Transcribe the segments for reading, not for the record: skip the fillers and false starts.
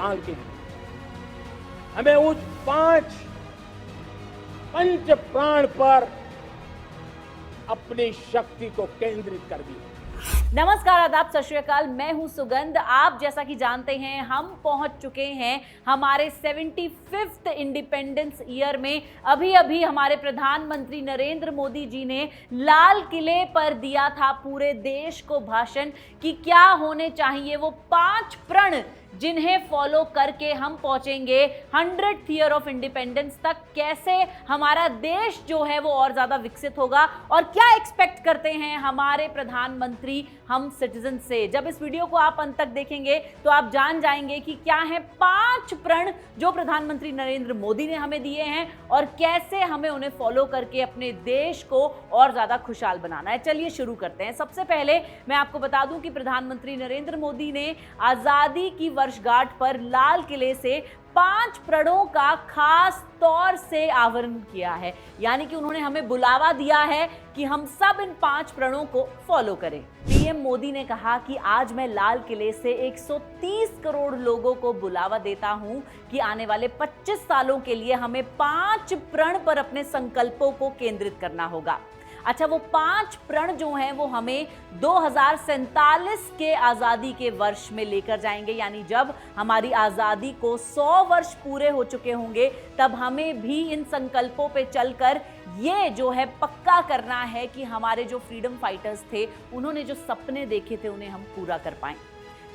साल के लिए हमें उस 5 पंच प्राण पर अपनी शक्ति को केंद्रित कर दी। नमस्कार, आदाब, सत श्री अकाल। मैं हूं सुगंध। आप जैसा कि जानते हैं हम पहुंच चुके हैं हमारे 75th इंडिपेंडेंस ईयर में। अभी अभी हमारे प्रधानमंत्री नरेंद्र मोदी जी ने लाल किले पर दिया था पूरे देश को भाषण कि क्या होने चाहिए वो 5 प्रण जिन्हें फॉलो करके हम पहुंचेंगे 100th ईयर ऑफ इंडिपेंडेंस तक। कैसे हमारा देश जो है वो और ज्यादा विकसित होगा और क्या एक्सपेक्ट करते हैं हमारे प्रधानमंत्री हम सिटीजन से। जब इस वीडियो को आप अंत तक देखेंगे तो आप जान जाएंगे कि क्या है 5 प्रण जो प्रधानमंत्री नरेंद्र मोदी ने हमें दिए हैं और कैसे हमें उन्हें फॉलो करके अपने देश को और ज्यादा खुशहाल बनाना है। चलिए शुरू करते हैं। सबसे पहले मैं आपको बता दूं कि प्रधानमंत्री नरेंद्र मोदी ने आजादी की वर्षगांठ पर लाल किले से 5 प्रणों का खास तौर से आवरण किया है, यानी कि उन्होंने हमें बुलावा दिया है कि हम सब इन 5 प्रणों को फॉलो करें। पीएम मोदी ने कहा कि आज मैं लाल किले से 130 करोड़ लोगों को बुलावा देता हूं कि आने वाले 25 सालों के लिए हमें 5 प्रण पर अपने संकल्पों को केंद्रित करना होगा। अच्छा, वो 5 प्रण जो हैं वो हमें 2047 के आज़ादी के वर्ष में लेकर जाएंगे, यानी जब हमारी आज़ादी को 100 वर्ष पूरे हो चुके होंगे तब हमें भी इन संकल्पों पे चलकर ये जो है पक्का करना है कि हमारे जो फ्रीडम फाइटर्स थे उन्होंने जो सपने देखे थे उन्हें हम पूरा कर पाएं।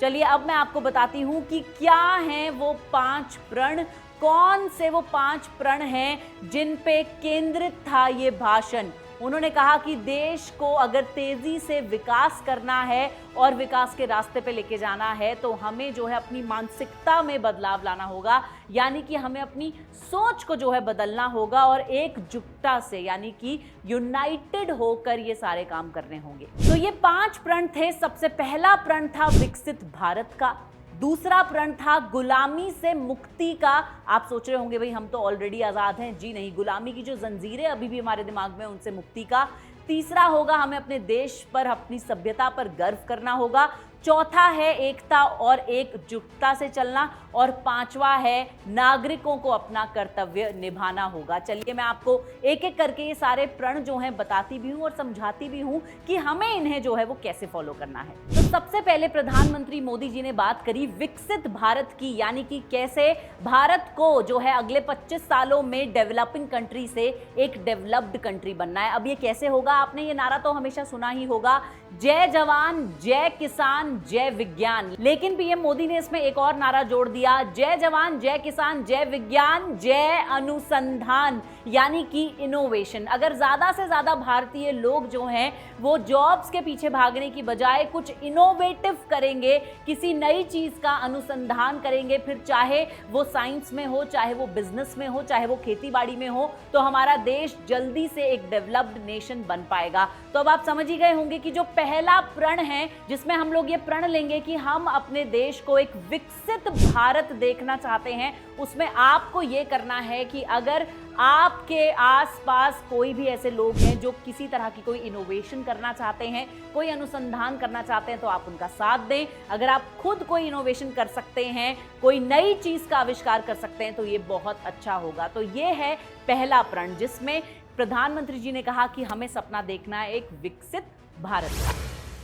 चलिए अब मैं आपको बताती हूँ कि क्या हैं वो 5 प्रण, कौन से वो 5 प्रण हैं जिन पे केंद्रित था ये भाषण। उन्होंने कहा कि देश को अगर तेजी से विकास करना है और विकास के रास्ते पे लेके जाना है तो हमें जो है अपनी मानसिकता में बदलाव लाना होगा, यानी कि हमें अपनी सोच को जो है बदलना होगा और एकजुटता से यानी कि यूनाइटेड होकर ये सारे काम करने होंगे। तो ये 5 प्रण थे। सबसे पहला प्रण था विकसित भारत का, दूसरा प्रण था गुलामी से मुक्ति का। आप सोच रहे होंगे भाई हम तो ऑलरेडी आज़ाद हैं। जी नहीं, गुलामी की जो जंजीरें अभी भी हमारे दिमाग में उनसे मुक्ति का। तीसरा होगा हमें अपने देश पर, अपनी सभ्यता पर गर्व करना होगा। चौथा है एकता और एकजुटता से चलना और 5वां है नागरिकों को अपना कर्तव्य निभाना होगा। चलिए मैं आपको एक एक करके ये सारे प्रण जो हैं बताती भी हूँ और समझाती भी हूँ कि हमें इन्हें जो है वो कैसे फॉलो करना है। तो सबसे पहले प्रधानमंत्री मोदी जी ने बात करी विकसित भारत की, यानी कि कैसे भारत को जो है अगले 25 सालों में डेवलपिंग कंट्री से एक डेवलप्ड कंट्री बनना है। अब ये कैसे होगा? आपने ये नारा तो हमेशा सुना ही होगा, जय जवान जय किसान जय विज्ञान। लेकिन पीएम मोदी ने इसमें एक और नारा जोड़ दिया, जय जवान जय किसान जय विज्ञान जय अनुसंधान, यानी कि इनोवेशन। अगर ज्यादा से ज्यादा भारतीय लोग जो हैं वो जॉब्स के पीछे भागने की बजाय कुछ इनोवेटिव करेंगे, किसी नई चीज का अनुसंधान करेंगे, फिर चाहे वो साइंस में हो, चाहे वो बिजनेस में हो, चाहे वो खेती बाड़ी में हो, तो हमारा देश जल्दी से एक डेवलप्ड नेशन बन पाएगा। तो अब आप समझ ही गए होंगे कि जो पहला प्रण है जिसमें हम लोग ये प्रण लेंगे कि हम अपने देश को एक विकसित भारत देखना चाहते हैं, उसमें आपको ये करना है कि अगर आपके आसपास कोई भी ऐसे लोग हैं जो किसी तरह की कोई इनोवेशन करना चाहते हैं, कोई अनुसंधान करना चाहते हैं, तो आप उनका साथ दें। अगर आप खुद कोई इनोवेशन कर सकते हैं, कोई नई चीज का आविष्कार कर सकते हैं, तो ये बहुत अच्छा होगा। तो ये है पहला प्रण जिसमें प्रधानमंत्री जी ने कहा कि हमें सपना देखना है एक विकसित भारत का।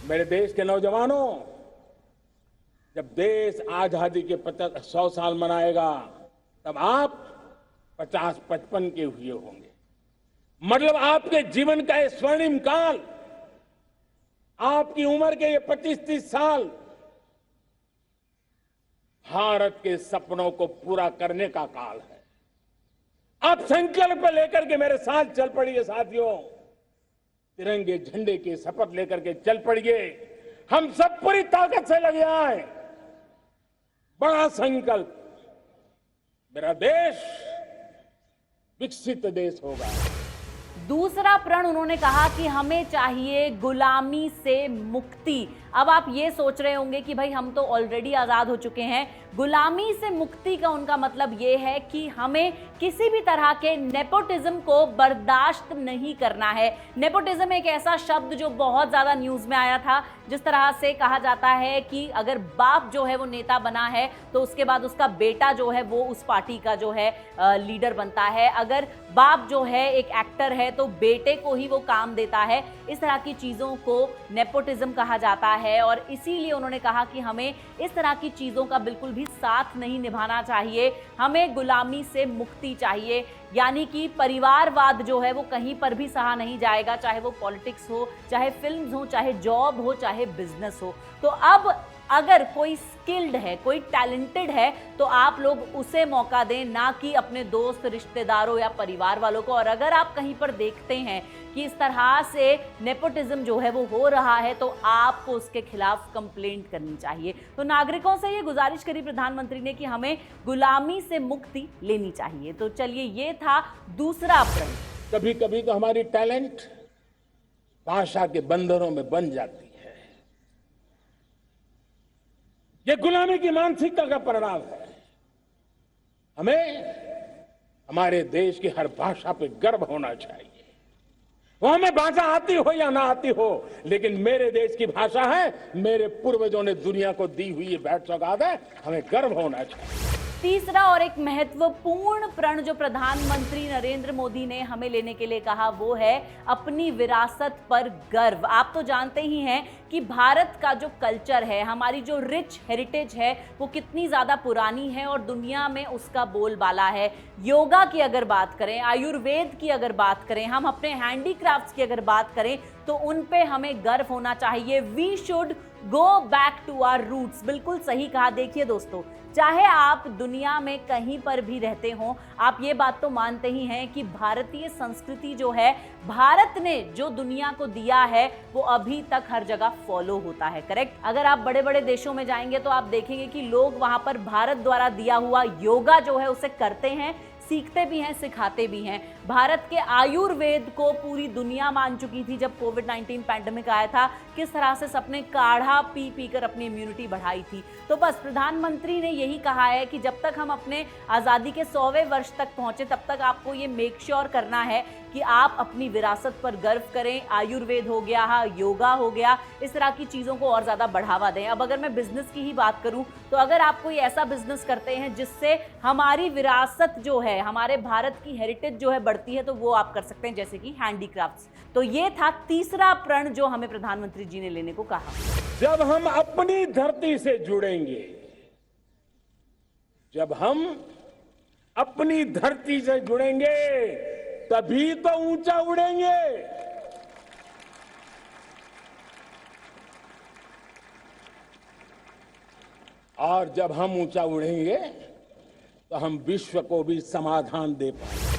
मेरे देश के नौजवानों, जब देश आजादी के 100 साल मनाएगा तब आप 50-55 के हुए होंगे। मतलब आपके जीवन का ये स्वर्णिम काल, आपकी उम्र के ये 25-30 साल भारत के सपनों को पूरा करने का काल है। आप संकल्प लेकर के मेरे साथ चल पड़िए साथियों, तिरंगे झंडे की शपथ लेकर के चल पड़िए। हम सब पूरी ताकत से लगे आए। बड़ा संकल्प, मेरा देश विकसित देश होगा। दूसरा प्रण उन्होंने कहा कि हमें चाहिए गुलामी से मुक्ति। अब आप ये सोच रहे होंगे कि भाई हम तो ऑलरेडी आज़ाद हो चुके हैं। गुलामी से मुक्ति का उनका मतलब ये है कि हमें किसी भी तरह के नेपोटिज्म को बर्दाश्त नहीं करना है। नेपोटिज्म एक ऐसा शब्द जो बहुत ज्यादा न्यूज में आया था, जिस तरह से कहा जाता है कि अगर बाप जो है वो नेता बना है तो उसके बाद उसका बेटा जो है वो उस पार्टी का जो है लीडर बनता है, अगर बाप जो है एक एक्टर है तो बेटे को ही वो काम देता है। इस तरह की चीजों को नेपोटिज्म कहा जाता है और इसीलिए उन्होंने कहा कि हमें इस तरह की चीजों का बिल्कुल भी साथ नहीं निभाना चाहिए, हमें गुलामी से मुक्ति चाहिए। यानी कि परिवारवाद जो है वो कहीं पर भी सहा नहीं जाएगा, चाहे वो पॉलिटिक्स हो, चाहे फिल्म्स हो, चाहे जॉब हो, चाहे बिजनेस हो। तो अब अगर कोई स्किल्ड है, कोई टैलेंटेड है तो आप लोग उसे मौका दें, ना कि अपने दोस्त, रिश्तेदारों या परिवार वालों को। और अगर आप कहीं पर देखते हैं कि इस तरह से नेपोटिज्म जो है वो हो रहा है तो आपको उसके खिलाफ कंप्लेंट करनी चाहिए। तो नागरिकों से ये गुजारिश करी प्रधानमंत्री ने कि हमें गुलामी से मुक्ति लेनी चाहिए। तो चलिए, ये था दूसरा प्रण। कभी कभी तो हमारी टैलेंट भाषा के बंधनों में बन जाती है। ये गुलामी की मानसिकता का परिणाम है। हमें हमारे देश की हर भाषा पे गर्व होना चाहिए। वो हमें भाषा आती हो या ना आती हो, लेकिन मेरे देश की भाषा है, मेरे पूर्वजों ने दुनिया को दी हुई ये भेंट सौगात है, हमें गर्व होना चाहिए। तीसरा और एक महत्वपूर्ण प्रण जो प्रधानमंत्री नरेंद्र मोदी ने हमें लेने के लिए कहा वो है अपनी विरासत पर गर्व। आप तो जानते ही हैं कि भारत का जो कल्चर है, हमारी जो रिच हेरिटेज है, वो कितनी ज़्यादा पुरानी है और दुनिया में उसका बोलबाला है। योगा की अगर बात करें, आयुर्वेद की अगर बात करें, हम अपने हैंडीक्राफ्ट्स की अगर बात करें तो उन पे हमें गर्व होना चाहिए। We should go back to our roots. बिल्कुल सही कहा। देखिए दोस्तों, चाहे आप दुनिया में कहीं पर भी रहते हो, आप ये बात तो मानते ही हैं कि भारतीय संस्कृति जो है, भारत ने जो दुनिया को दिया है वो अभी तक हर जगह फॉलो होता है। करेक्ट? अगर आप बड़े बड़े देशों में जाएंगे तो आप देखेंगे कि लोग वहां पर भारत द्वारा दिया हुआ योगा जो है उसे करते हैं, सीखते भी हैं, सिखाते भी हैं। भारत के आयुर्वेद को पूरी दुनिया मान चुकी थी जब कोविड-19 पैंडेमिक आया था, किस तरह से सबने काढ़ा पी पी कर अपनी इम्यूनिटी बढ़ाई थी। तो बस प्रधानमंत्री ने यही कहा है कि जब तक हम अपने आज़ादी के 100वें वर्ष तक पहुंचे तब तक आपको ये मेक श्योर करना है कि आप अपनी विरासत पर गर्व करें। आयुर्वेद हो गया, योगा हो गया, इस तरह की चीज़ों को और ज़्यादा बढ़ावा दें। अब अगर मैं बिजनेस की ही बात करूं तो अगर आप कोई ऐसा बिजनेस करते हैं जिससे हमारी विरासत जो है, हमारे भारत की हेरिटेज जो है बढ़ती है, तो वो आप कर सकते हैं, जैसे कि हैंडीक्राफ्ट्स। तो ये था तीसरा प्रण जो हमें प्रधानमंत्री जी ने लेने को कहा। जब हम अपनी धरती से जुड़ेंगे, जब हम अपनी धरती से जुड़ेंगे तभी तो ऊंचा उड़ेंगे। और जब हम ऊंचा उड़ेंगे तो हम विश्व को भी समाधान दे पाएंगे।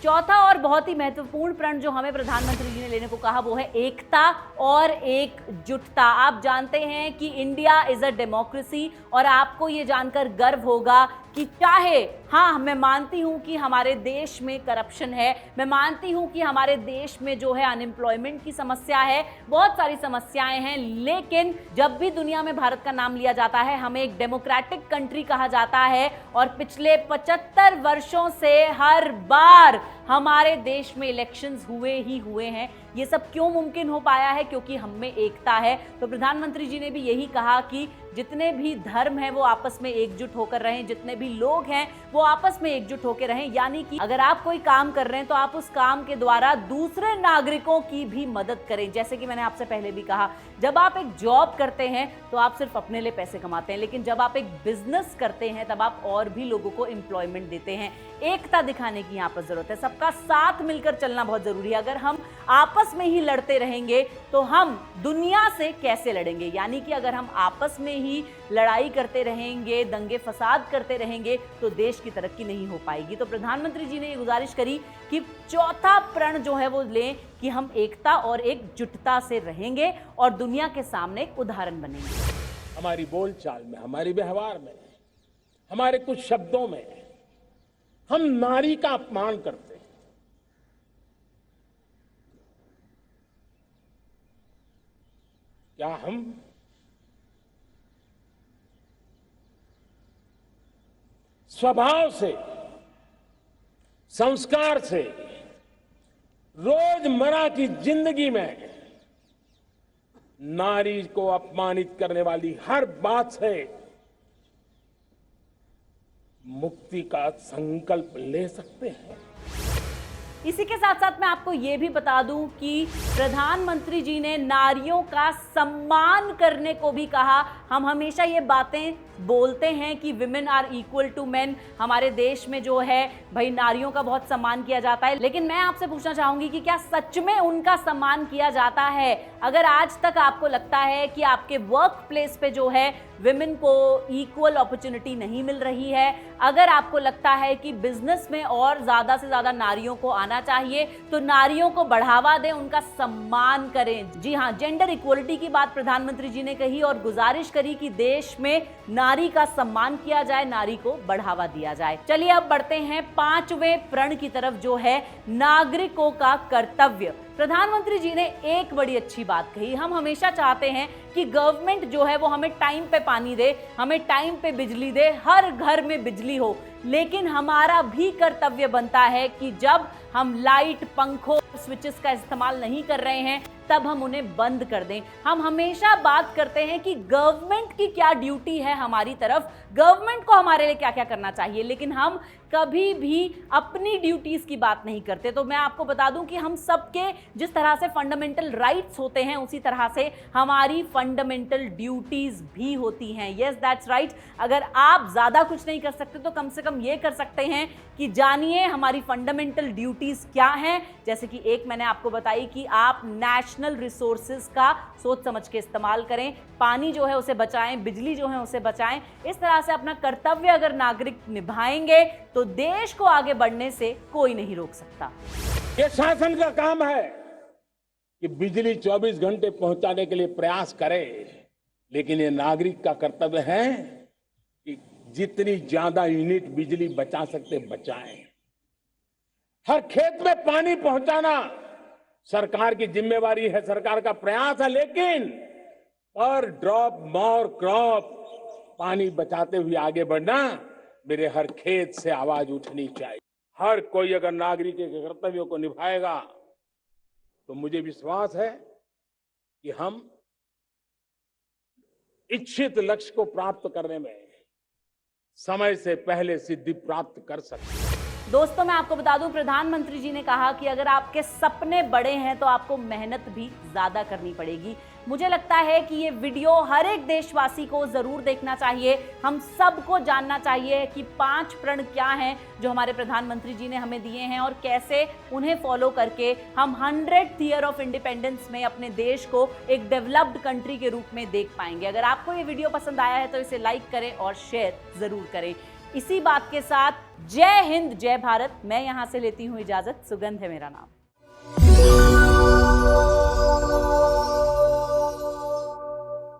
चौथा और बहुत ही महत्वपूर्ण प्रण जो हमें प्रधानमंत्री जी ने लेने को कहा वो है एकता और एकजुटता। आप जानते हैं कि इंडिया इज अ डेमोक्रेसी और आपको ये जानकर गर्व होगा कि चाहे, हाँ, मैं मानती हूँ कि हमारे देश में करप्शन है, मैं मानती हूँ कि हमारे देश में जो है अनएम्प्लॉयमेंट की समस्या है, बहुत सारी समस्याएं हैं, लेकिन जब भी दुनिया में भारत का नाम लिया जाता है हमें एक डेमोक्रेटिक कंट्री कहा जाता है। और पिछले 75 वर्षों से हर बार हमारे देश में इलेक्शंस हुए ही हुए हैं। ये सब क्यों मुमकिन हो पाया है? क्योंकि हम में एकता है। तो प्रधानमंत्री जी ने भी यही कहा कि जितने भी धर्म हैं वो आपस में एकजुट होकर रहें, जितने भी लोग हैं वो आपस में एकजुट होकर रहें। यानी कि अगर आप कोई काम कर रहे हैं तो आप उस काम के द्वारा दूसरे नागरिकों की भी मदद करें। जैसे कि मैंने आपसे पहले भी कहा, जब आप एक जॉब करते हैं तो आप सिर्फ अपने लिए पैसे कमाते हैं, लेकिन जब आप एक बिजनेस करते हैं तब आप और भी लोगों को एम्प्लॉयमेंट देते हैं। एकता दिखाने की यहाँ पर जरूरत है, सबका साथ मिलकर चलना बहुत जरूरी है। अगर हम आपस में ही लड़ते रहेंगे तो हम दुनिया से कैसे लड़ेंगे? यानी कि अगर हम आपस में ही लड़ाई करते रहेंगे, दंगे फसाद करते रहेंगे, तो देश की तरक्की नहीं हो पाएगी। तो प्रधानमंत्री जी ने ये गुजारिश करी कि चौथा प्रण जो है वो लें कि हम एकता और एकजुटता से रहेंगे और दुनिया के सामने एक उदाहरण बनेंगे। हमारी बोलचाल में, हमारे व्यवहार में, हमारे कुछ शब्दों में हम नारी का अपमान करते हैं। क्या हम स्वभाव से संस्कार से, रोजमर्रा की जिंदगी में नारी को अपमानित करने वाली हर बात से मुक्ति का संकल्प ले सकते हैं। इसी के साथ साथ मैं आपको ये भी बता दूं कि प्रधानमंत्री जी ने नारियों का सम्मान करने को भी कहा। हम हमेशा ये बातें बोलते हैं कि women are equal to men, हमारे देश में जो है भाई नारियों का बहुत सम्मान किया जाता है, लेकिन मैं आपसे पूछना चाहूंगी कि क्या सच में उनका सम्मान किया जाता है? अगर आज तक आपको लगता है कि आपके वर्क प्लेस पे जो है विमेन को इक्वल अपॉर्चुनिटी नहीं मिल रही है, अगर आपको लगता है कि बिजनेस में और ज्यादा से ज्यादा नारियों को आना चाहिए, तो नारियों को बढ़ावा दें, उनका सम्मान करें। जी हाँ, जेंडर इक्वलिटी की बात प्रधानमंत्री जी ने कही और गुजारिश करी कि देश में नारी का सम्मान किया जाए, नारी को बढ़ावा दिया जाए। चलिए अब बढ़ते हैं 5वें प्रण की तरफ, जो है नागरिकों का कर्तव्य। प्रधानमंत्री जी ने एक बड़ी अच्छी बात कही। हम हमेशा चाहते हैं कि गवर्नमेंट जो है वो हमें टाइम पे पानी दे, हमें टाइम पे बिजली दे, हर घर में बिजली हो, लेकिन हमारा भी कर्तव्य बनता है कि जब हम लाइट, पंखों, स्विचेस का इस्तेमाल नहीं कर रहे हैं तब हम उन्हें बंद कर दें। हम हमेशा बात करते हैं कि गवर्नमेंट की क्या ड्यूटी है हमारी तरफ, गवर्नमेंट को हमारे लिए क्या क्या करना चाहिए, लेकिन हम कभी भी अपनी ड्यूटीज की बात नहीं करते। तो मैं आपको बता दूं कि हम सबके जिस तरह से फंडामेंटल राइट्स होते हैं, उसी तरह से हमारी फंडामेंटल ड्यूटीज भी होती हैं। Yes, that's right. अगर आप ज्यादा कुछ नहीं कर सकते तो कम से कम ये कर सकते हैं कि जानिए हमारी फंडामेंटल ड्यूटीज क्या हैं। जैसे कि एक मैंने आपको बताई कि आप नेशनल रिसोर्सेज का सोच समझ के इस्तेमाल करें, पानी जो है उसे बचाएं, बिजली जो है उसे बचाएं। इस तरह से अपना कर्तव्य अगर नागरिक निभाएंगे तो देश को आगे बढ़ने से कोई नहीं रोक सकता। ये शासन का काम है कि बिजली 24 घंटे पहुंचाने के लिए प्रयास करे, लेकिन ये नागरिक का कर्तव्य है कि जितनी ज्यादा यूनिट बिजली बचा सकते बचाएं। हर खेत में पानी पहुंचाना सरकार की जिम्मेवारी है, सरकार का प्रयास है, लेकिन पर ड्रॉप मोर क्रॉप, पानी बचाते हुए आगे बढ़ना, मेरे हर खेत से आवाज उठनी चाहिए। हर कोई अगर नागरिक के कर्तव्यों को निभाएगा तो मुझे विश्वास है कि हम इच्छित लक्ष्य को प्राप्त करने में समय से पहले सिद्धि प्राप्त कर सकते हैं। दोस्तों, मैं आपको बता दूं, प्रधानमंत्री जी ने कहा कि अगर आपके सपने बड़े हैं तो आपको मेहनत भी ज्यादा करनी पड़ेगी। मुझे लगता है कि ये वीडियो हर एक देशवासी को जरूर देखना चाहिए। हम सबको जानना चाहिए कि 5 प्रण क्या हैं जो हमारे प्रधानमंत्री जी ने हमें दिए हैं और कैसे उन्हें फॉलो करके हम 100th ईयर ऑफ इंडिपेंडेंस में अपने देश को एक डेवलप्ड कंट्री के रूप में देख पाएंगे। अगर आपको ये वीडियो पसंद आया है तो इसे लाइक करें और शेयर जरूर करें। इसी बात के साथ जय हिंद, जय भारत। मैं यहां से लेती हूं इजाजत। सुगंध है मेरा नाम।